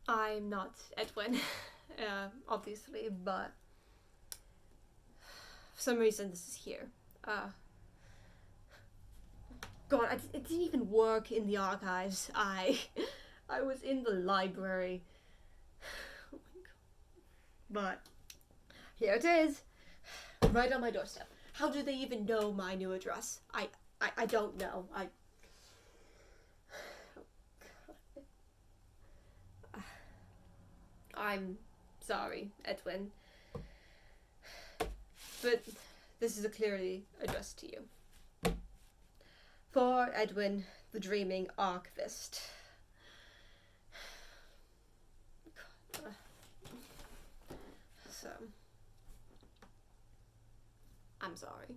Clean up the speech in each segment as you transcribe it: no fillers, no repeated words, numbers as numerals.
I'm not Edwin, obviously, but for some reason this is here. God, it didn't even work in the archives. I was in the library. Oh my god. But here it is, right on my doorstep. How do they even know my new address? I don't know. I'm sorry, Edwin. But this is clearly addressed to you. For Edwin, the dreaming archivist. So, I'm sorry.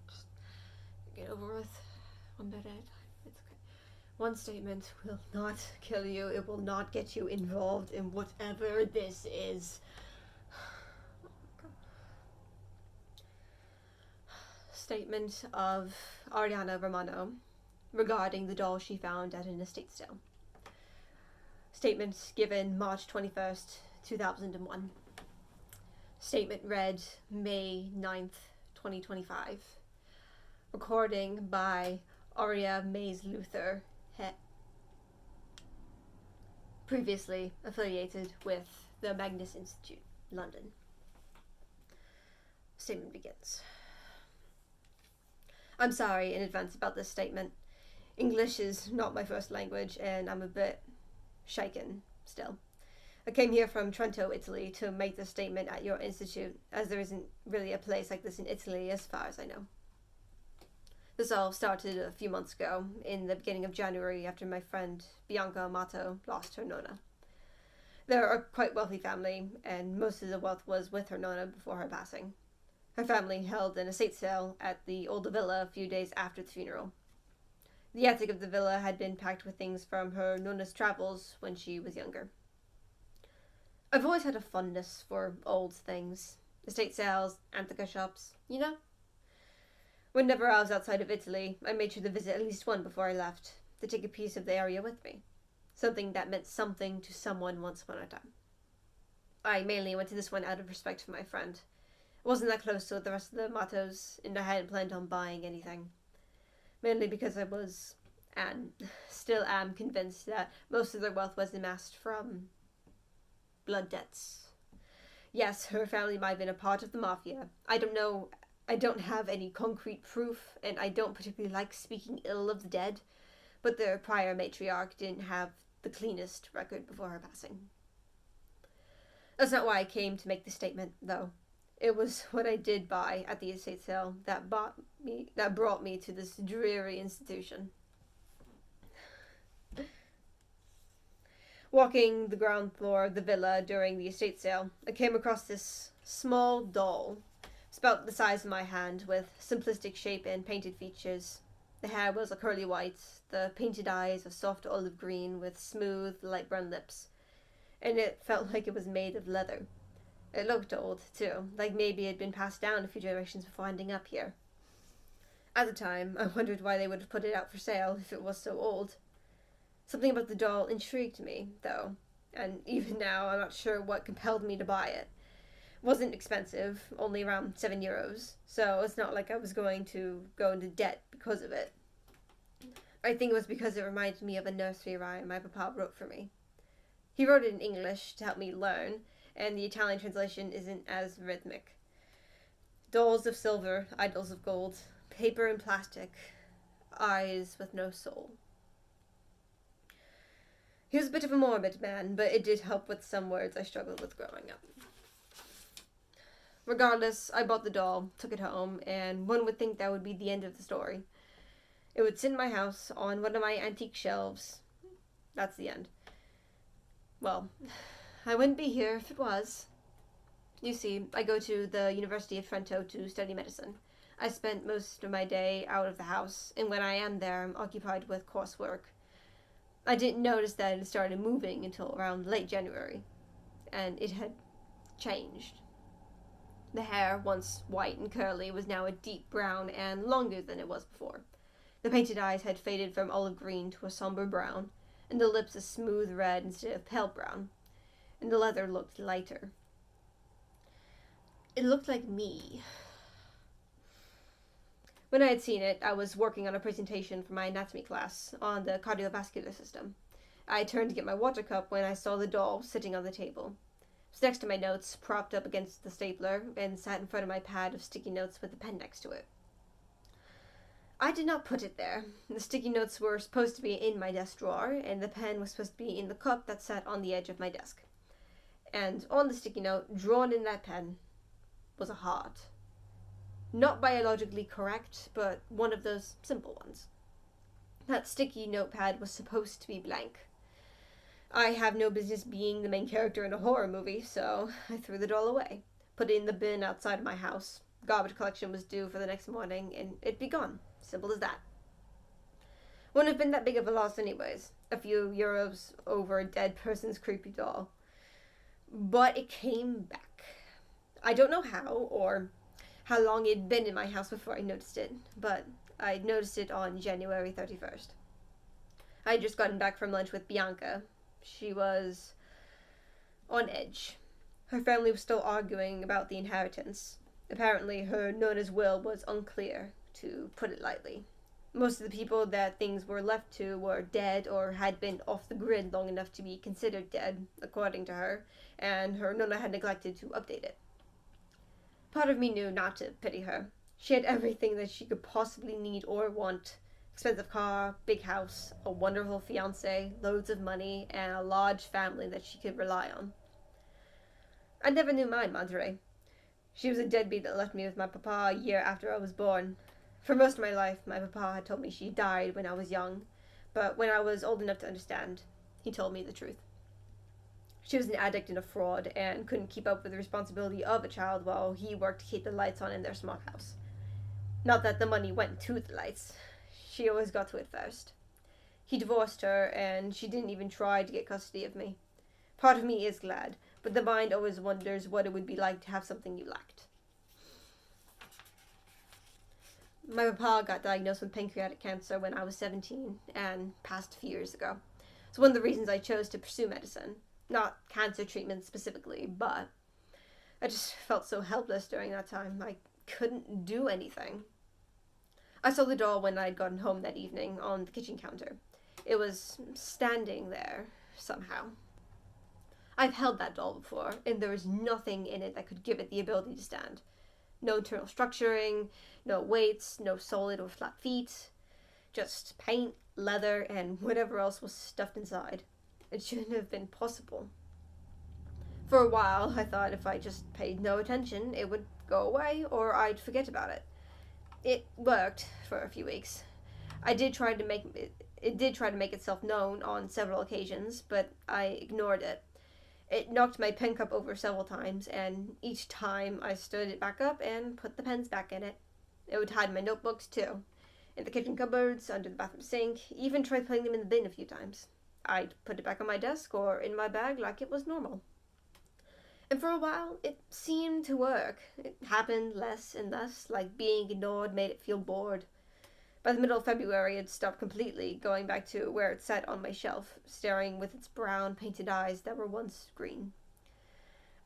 Just get over with one bit at a time. It's okay. One statement will not kill you. It will not get you involved in whatever this is. Statement of Ariana Romano regarding the doll she found at an estate sale. Statement given March 21st, 2001. Statement read May 9th, 2025. Recording by Aria Mays Luther, previously affiliated with the MAGNUS Institute, London. Statement begins. I'm sorry in advance about this statement. English is not my first language, and I'm a bit shaken still. I came here from Trento, Italy, to make this statement at your institute, as there isn't really a place like this in Italy as far as I know. This all started a few months ago, in the beginning of January, after my friend Bianca Amato lost her nonna. They're a quite wealthy family, and most of the wealth was with her nonna before her passing. Her family held an estate sale at the old villa a few days after the funeral. The attic of the villa had been packed with things from her nonna's travels when she was younger. I've always had a fondness for old things. Estate sales, antica shops, you know? Whenever I was outside of Italy, I made sure to visit at least one before I left, to take a piece of the area with me. Something that meant something to someone once upon a time. I mainly went to this one out of respect for my friend. I wasn't that close to the rest of the Matos, and I hadn't planned on buying anything. Mainly because I was, and still am, convinced that most of their wealth was amassed from blood debts. Yes, her family might have been a part of the mafia. I don't know. I don't have any concrete proof, and I don't particularly like speaking ill of the dead, but their prior matriarch didn't have the cleanest record before her passing. That's not why I came to make the statement, though. It was what I did buy at the estate sale that brought me to this dreary institution. Walking the ground floor of the villa during the estate sale, I came across this small doll. It's about the size of my hand, with simplistic shape and painted features. The hair was a curly white, the painted eyes a soft olive green with smooth, light brown lips, and it felt like it was made of leather. It looked old, too, like maybe it had been passed down a few generations before ending up here. At the time, I wondered why they would have put it out for sale if it was so old. Something about the doll intrigued me, though, and even now I'm not sure what compelled me to buy it. It wasn't expensive, only around €7, so it's not like I was going to go into debt because of it. I think it was because it reminded me of a nursery rhyme my papa wrote for me. He wrote it in English to help me learn, and the Italian translation isn't as rhythmic. Dolls of silver, idols of gold, paper and plastic, eyes with no soul. He was a bit of a morbid man, but it did help with some words I struggled with growing up. Regardless, I bought the doll, took it home, and one would think that would be the end of the story. It would sit in my house on one of my antique shelves. That's the end. Well, I wouldn't be here if it was. You see, I go to the University of Trento to study medicine. I spent most of my day out of the house, and when I am there, I'm occupied with coursework. I didn't notice that it had started moving until around late January, and it had changed. The hair, once white and curly, was now a deep brown and longer than it was before. The painted eyes had faded from olive green to a somber brown, and the lips a smooth red instead of pale brown, and the leather looked lighter. It looked like me. When I had seen it, I was working on a presentation for my anatomy class on the cardiovascular system. I turned to get my water cup when I saw the doll sitting on the table. It was next to my notes, propped up against the stapler, and sat in front of my pad of sticky notes with a pen next to it. I did not put it there. The sticky notes were supposed to be in my desk drawer, and the pen was supposed to be in the cup that sat on the edge of my desk. And on the sticky note, drawn in that pen, was a heart. Not biologically correct, but one of those simple ones. That sticky notepad was supposed to be blank. I have no business being the main character in a horror movie, so I threw the doll away, put it in the bin outside of my house. Garbage collection was due for the next morning, and it'd be gone. Simple as that. Wouldn't have been that big of a loss anyways. A few euros over a dead person's creepy doll. But it came back. I don't know how, or how long it'd been in my house before I noticed it, but I noticed it on January 31st. I had just gotten back from lunch with Bianca. She was on edge. Her family was still arguing about the inheritance. Apparently, her Nona's will was unclear, to put it lightly. Most of the people that things were left to were dead or had been off the grid long enough to be considered dead, according to her, and her Nona had neglected to update it. Part of me knew not to pity her. She had everything that she could possibly need or want. Expensive car, big house, a wonderful fiancé, loads of money, and a large family that she could rely on. I never knew mine, Monterey. She was a deadbeat that left me with my papa a year after I was born. For most of my life, my papa had told me she died when I was young, but when I was old enough to understand, he told me the truth. She was an addict and a fraud, and couldn't keep up with the responsibility of a child while he worked to keep the lights on in their small house. Not that the money went to the lights. She always got to it first. He divorced her, and she didn't even try to get custody of me. Part of me is glad, but the mind always wonders what it would be like to have something you lacked. My papa got diagnosed with pancreatic cancer when I was 17, and passed a few years ago. It's one of the reasons I chose to pursue medicine. Not cancer treatment specifically, but I just felt so helpless during that time. I couldn't do anything. I saw the doll when I'd gotten home that evening on the kitchen counter. It was standing there, somehow. I've held that doll before, and there was nothing in it that could give it the ability to stand. No internal structuring, no weights, no solid or flat feet. Just paint, leather, and whatever else was stuffed inside. It shouldn't have been possible. For a while, I thought if I just paid no attention, it would go away, or I'd forget about it. It worked for a few weeks. It did try to make itself known on several occasions, but I ignored it. It knocked my pen cup over several times, and each time I stood it back up and put the pens back in it. It would hide my notebooks, too. In the kitchen cupboards, under the bathroom sink, even tried putting them in the bin a few times. I'd put it back on my desk or in my bag like it was normal. And for a while, it seemed to work. It happened less and less, like being ignored made it feel bored. By the middle of February, it stopped completely, going back to where it sat on my shelf, staring with its brown, painted eyes that were once green.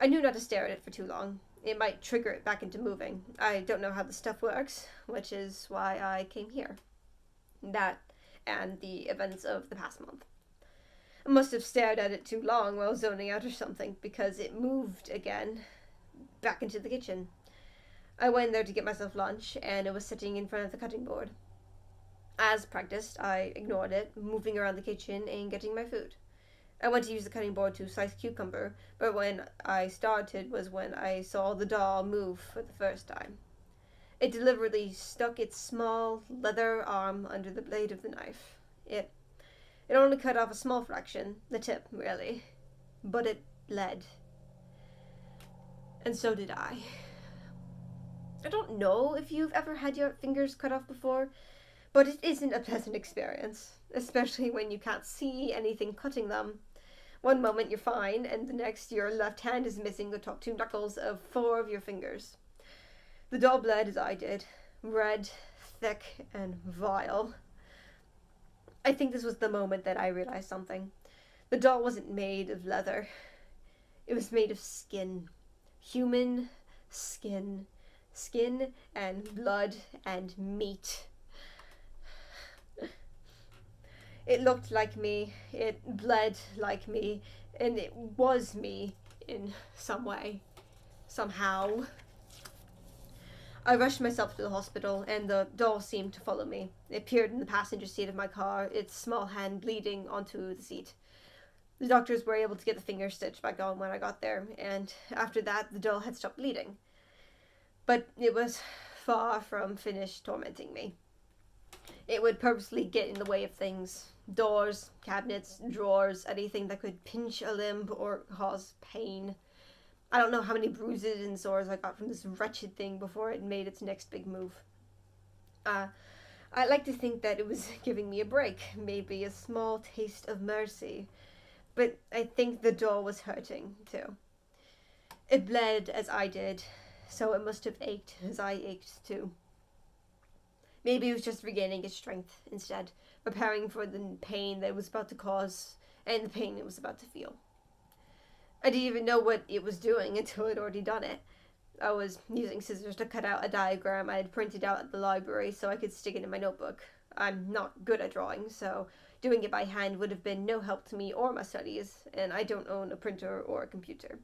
I knew not to stare at it for too long. It might trigger it back into moving. I don't know how the stuff works, which is why I came here. That, and the events of the past month. I must have stared at it too long while zoning out or something, because it moved again, back into the kitchen. I went there to get myself lunch, and it was sitting in front of the cutting board. As practiced, I ignored it, moving around the kitchen and getting my food. I went to use the cutting board to slice cucumber, but when I started was when I saw the doll move for the first time. It deliberately stuck its small leather arm under the blade of the knife. It only cut off a small fraction, the tip, really, but it bled. And so did I. I don't know if you've ever had your fingers cut off before, but it isn't a pleasant experience, especially when you can't see anything cutting them. One moment you're fine, and the next your left hand is missing the top two knuckles of 4 of your fingers. The doll bled as I did, red, thick, and vile. I think this was the moment that I realized something. The doll wasn't made of leather. It was made of skin. Human skin. Skin and blood and meat. It looked like me, it bled like me, and it was me in some way. Somehow. I rushed myself to the hospital, and the doll seemed to follow me. It appeared in the passenger seat of my car, its small hand bleeding onto the seat. The doctors were able to get the finger stitched back on when I got there, and after that the doll had stopped bleeding. But it was far from finished tormenting me. It would purposely get in the way of things. Doors, cabinets, drawers, anything that could pinch a limb or cause pain. I don't know how many bruises and sores I got from this wretched thing before it made its next big move. I like to think that it was giving me a break, maybe a small taste of mercy. But I think the doll was hurting, too. It bled as I did, so it must have ached as I ached, too. Maybe it was just regaining its strength instead, preparing for the pain that it was about to cause, and the pain it was about to feel. I didn't even know what it was doing until I'd already done it. I was using scissors to cut out a diagram I had printed out at the library so I could stick it in my notebook. I'm not good at drawing, so doing it by hand would have been no help to me or my studies, and I don't own a printer or a computer.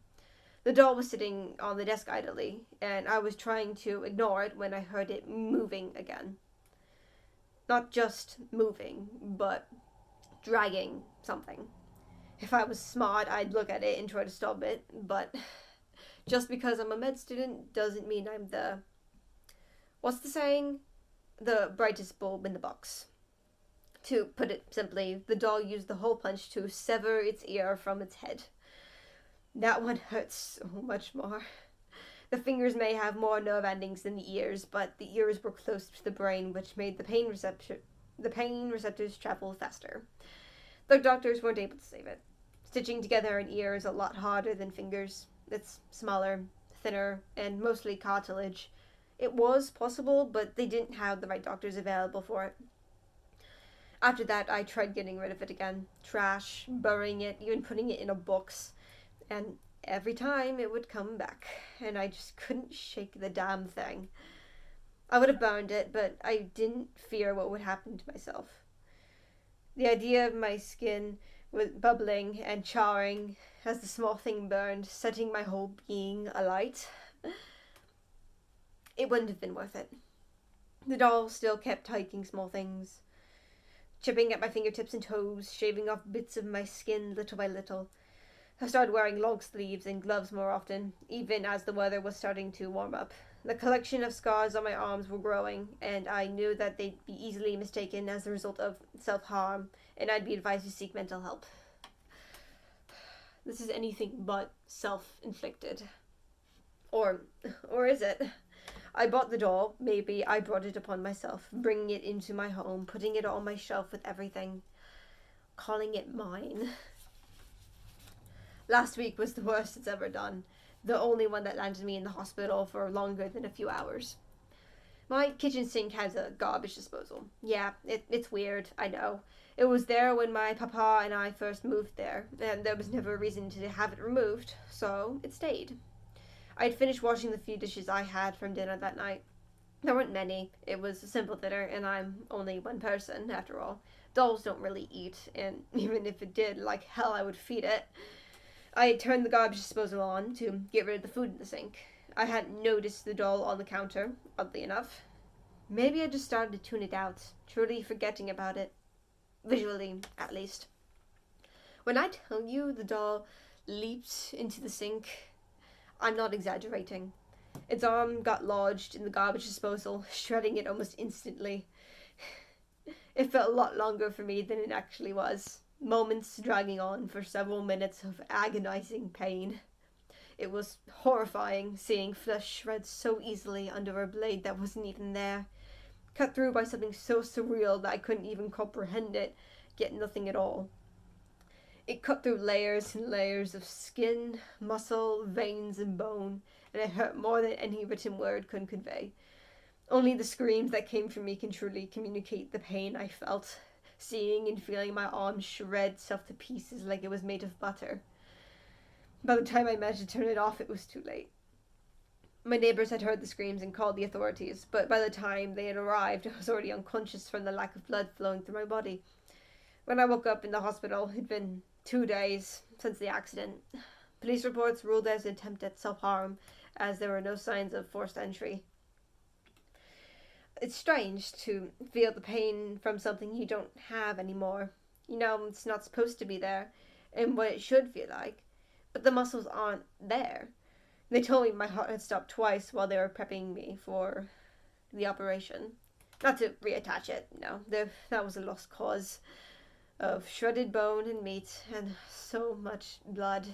The doll was sitting on the desk idly, and I was trying to ignore it when I heard it moving again. Not just moving, but dragging something. If I was smart, I'd look at it and try to stop it, but just because I'm a med student doesn't mean I'm what's the saying? The brightest bulb in the box. To put it simply, the doll used the hole punch to sever its ear from its head. That one hurts so much more. The fingers may have more nerve endings than the ears, but the ears were close to the brain, which made the pain receptors travel faster. The doctors weren't able to save it. Stitching together an ear is a lot harder than fingers. It's smaller, thinner, and mostly cartilage. It was possible, but they didn't have the right doctors available for it. After that, I tried getting rid of it again. Trash, burying it, even putting it in a box. And every time it would come back, and I just couldn't shake the damn thing. I would have burned it, but I didn't fear what would happen to myself. The idea of my skin was bubbling and charring as the small thing burned, setting my whole being alight. It wouldn't have been worth it. The doll still kept hiking small things, chipping at my fingertips and toes, shaving off bits of my skin little by little. I started wearing long sleeves and gloves more often, even as the weather was starting to warm up. The collection of scars on my arms were growing, and I knew that they'd be easily mistaken as a result of self-harm, and I'd be advised to seek mental help. This is anything but self-inflicted. Or is it? I bought the doll. Maybe I brought it upon myself, bringing it into my home, putting it on my shelf with everything, calling it mine. Last week was the worst it's ever done. The only one that landed me in the hospital for longer than a few hours. My kitchen sink has a garbage disposal. Yeah, it's weird, I know. It was there when my papa and I first moved there, and there was never a reason to have it removed, so it stayed. I'd finished washing the few dishes I had from dinner that night. There weren't many. It was a simple dinner, and I'm only one person, after all. Dolls don't really eat, and even if it did, like hell I would feed it. I had turned the garbage disposal on to get rid of the food in the sink. I hadn't noticed the doll on the counter, oddly enough. Maybe I just started to tune it out, truly forgetting about it. Visually, at least. When I tell you the doll leaped into the sink, I'm not exaggerating. Its arm got lodged in the garbage disposal, shredding it almost instantly. It felt a lot longer for me than it actually was. Moments dragging on for several minutes of agonizing pain. It was horrifying seeing flesh shred so easily under a blade that wasn't even there, cut through by something so surreal that I couldn't even comprehend it, yet nothing at all. It cut through layers and layers of skin, muscle, veins, and bone, and it hurt more than any written word could convey. Only the screams that came from me can truly communicate the pain I felt, seeing and feeling my arm shred itself to pieces like it was made of butter. By the time I managed to turn it off, it was too late. My neighbors had heard the screams and called the authorities, but by the time they had arrived, I was already unconscious from the lack of blood flowing through my body. When I woke up in the hospital, it'd been 2 days since the accident. Police reports ruled as an attempt at self-harm, as there were no signs of forced entry. It's strange to feel the pain from something you don't have anymore. You know, it's not supposed to be there, and what it should feel like, but the muscles aren't there. They told me my heart had stopped twice while they were prepping me for the operation. Not to reattach it, no. That was a lost cause of shredded bone and meat and so much blood.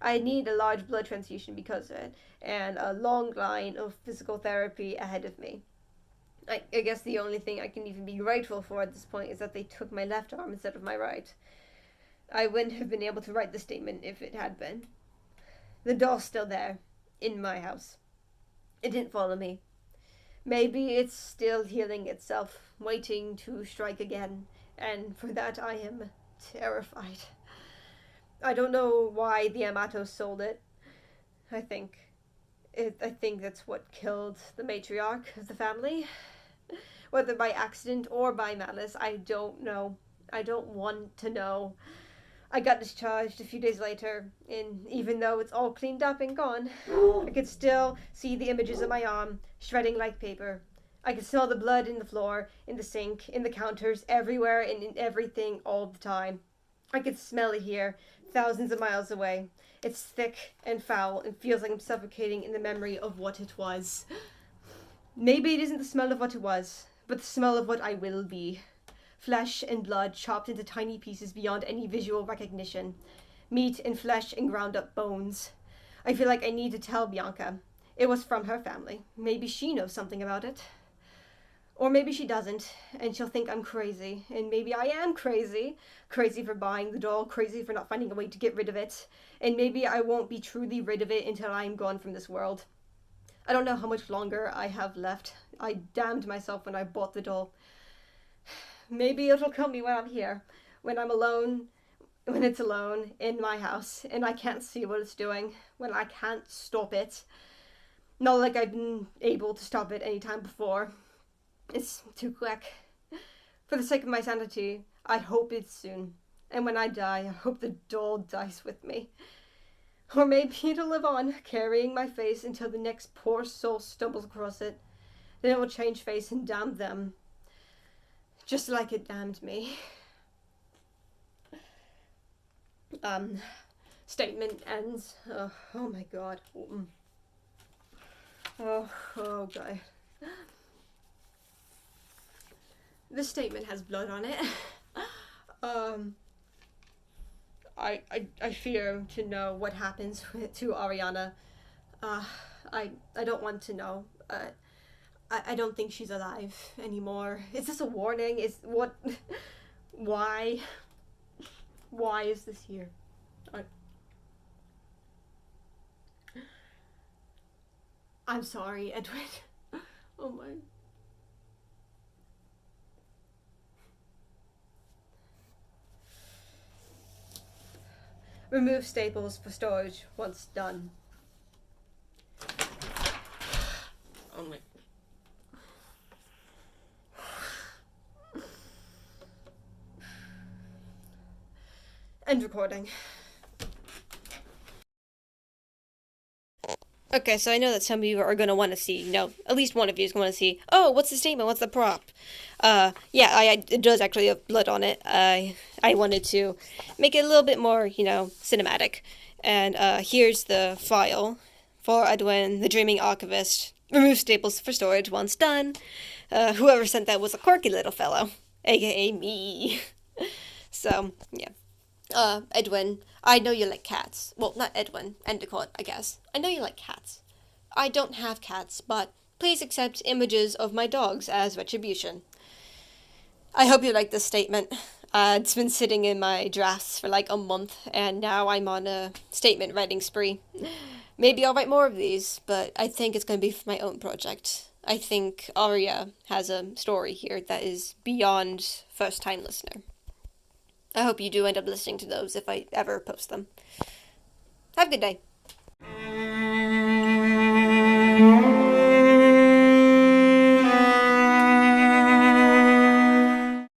I need a large blood transfusion because of it, and a long line of physical therapy ahead of me. I guess the only thing I can even be grateful for at this point is that they took my left arm instead of my right. I wouldn't have been able to write the statement if it had been. The doll's still there, in my house. It didn't follow me. Maybe it's still healing itself, waiting to strike again, and for that I am terrified. I don't know why the Amatos sold it. I think that's what killed the matriarch of the family. Whether by accident or by malice, I don't know. I don't want to know. I got discharged a few days later, and even though it's all cleaned up and gone, I could still see the images of my arm shredding like paper. I could smell the blood in the floor, in the sink, in the counters, everywhere and in everything all the time. I could smell it here, thousands of miles away. It's thick and foul and feels like I'm suffocating in the memory of what it was. Maybe it isn't the smell of what it was, but the smell of what I will be. Flesh and blood chopped into tiny pieces beyond any visual recognition. Meat and flesh and ground up bones. I feel like I need to tell Bianca. It was from her family. Maybe she knows something about it. Or maybe she doesn't, and she'll think I'm crazy. And maybe I am crazy. Crazy for buying the doll, crazy for not finding a way to get rid of it. And maybe I won't be truly rid of it until I'm gone from this world. I don't know how much longer I have left. I damned myself when I bought the doll. Maybe it'll kill me when I'm here, when I'm alone, when it's alone in my house, and I can't see what it's doing, when I can't stop it. Not like I've been able to stop it any time before. It's too quick. For the sake of my sanity, I hope it's soon. And when I die, I hope the doll dies with me. Or maybe it'll live on, carrying my face until the next poor soul stumbles across it. Then it will change face and damn them. Just like it damned me. Statement ends. Oh my god. Oh god. This statement has blood on it. I fear to know what happens to Ariana. I don't want to know. I don't think she's alive anymore. Is this a warning? Why is this here? I'm sorry, Edwin. Oh my. Remove staples for storage once done. Oh my. End recording. Okay, so I know that some of you are going to want to see, at least one of you is going to see, oh, what's the statement, what's the prop? It does actually have blood on it. I wanted to make it a little bit more, cinematic. And here's the file for Edwin, the Dreaming Archivist. Remove staples for storage once done. Whoever sent that was a quirky little fellow, aka me. So, yeah. Edwin, I know you like cats. Well, not Edwin, Endicott, I guess. I know you like cats. I don't have cats, but please accept images of my dogs as retribution. I hope you like this statement. It's been sitting in my drafts for like a month, and now I'm on a statement writing spree. Maybe I'll write more of these, but I think it's going to be for my own project. I think Arya has a story here that is beyond first time listener. I hope you do end up listening to those if I ever post them. Have a good day.